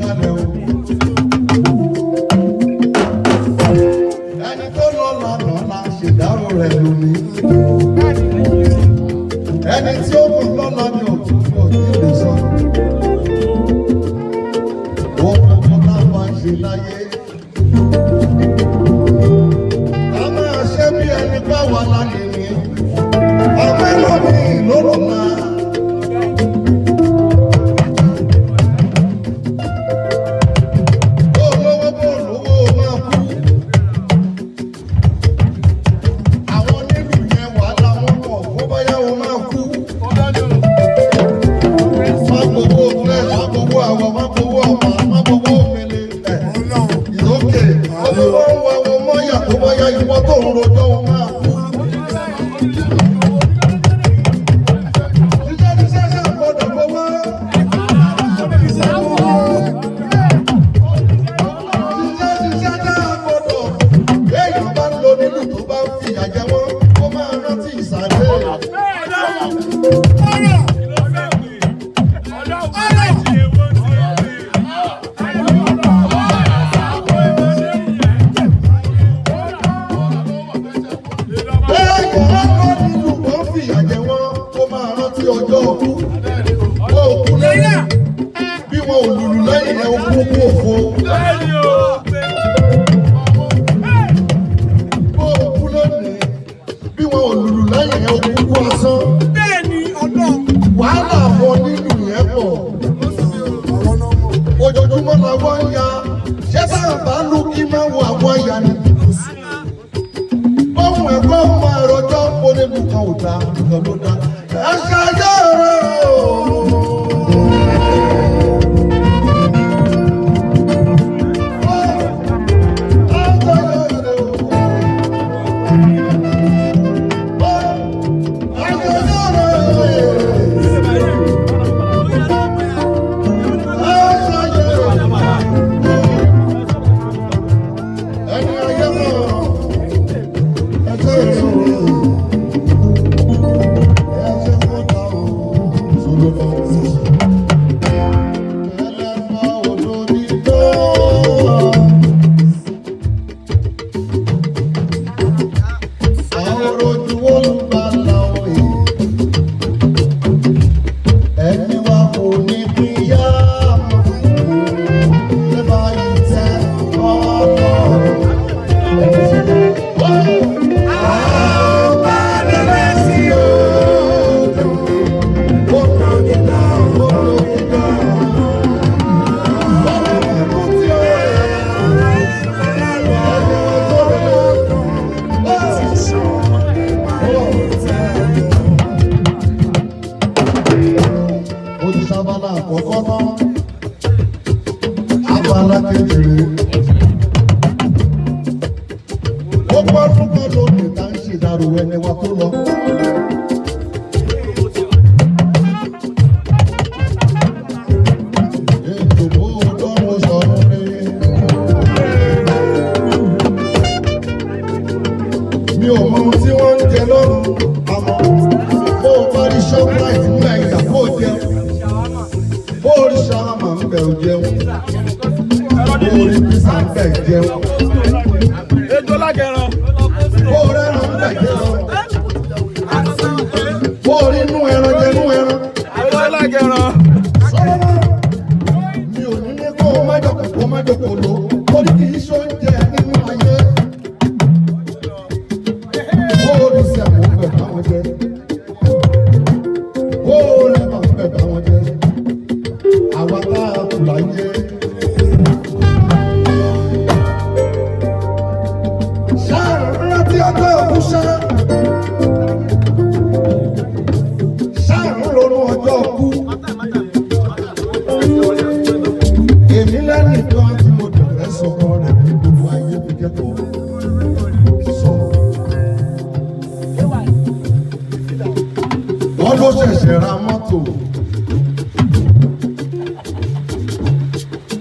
kalẹ̀ o. Ẹni tó lọ́la lọ́la ṣèdárò rẹ̀ lónìí. Ẹni tí ó kù lọ́la ni òtún ní òní lè sọ. Ohun ọmọ náà máa ń ṣe láyé. A máa ṣe bí ẹni bá wà lálẹ́ ni. Ọmọ ẹlòmíì ló rò máa.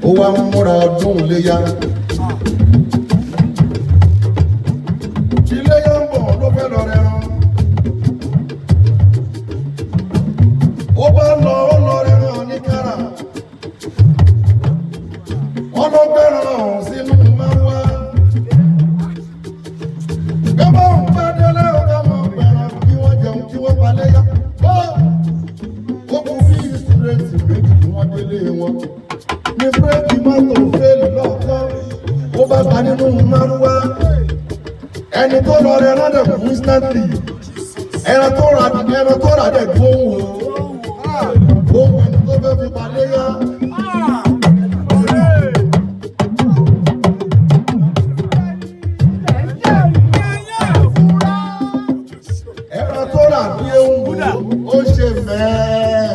Ó wá ń múra ọdún léyá. Iléyá ń bọ̀ ló fẹ́ lọ rẹran. Ó bá lọ ó lọ rẹran ní kára. wọ́n ló gbẹ́ràn ọ̀hún sínú márúwá. Gbẹ́mọ̀ ọ̀hún bá délé ọ̀gá mọ̀ gbẹ̀ràn kí wọ́n jẹun kí wọ́n palẹ̀ yá. Ó kú bí ìsúrẹ́ǹtì méjì kí wọ́n délé wọn. Ní bírèkì mọ́tò fẹ́ẹ̀lì lọ́kọ́, ó bá bá nínú márúwá. Ẹni tó lọ rẹ̀ rán dẹ̀ kú instantly. Ẹran tó rà dẹ̀ gbóhùn o. Ohun ẹni tó fẹ́ fi palẹ̀ yá. Ẹran tó rà bí ehun ó ṣe mẹ́ẹ̀.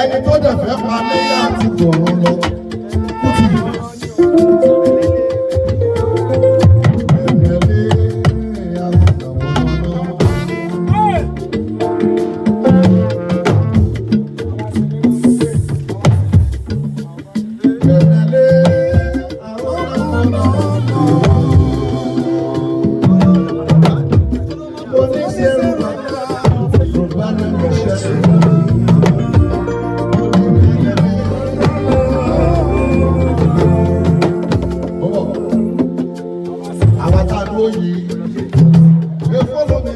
Ẹni tó dẹ̀ fẹ́ palẹ̀ yá ti gbọ̀rọ̀ lọ.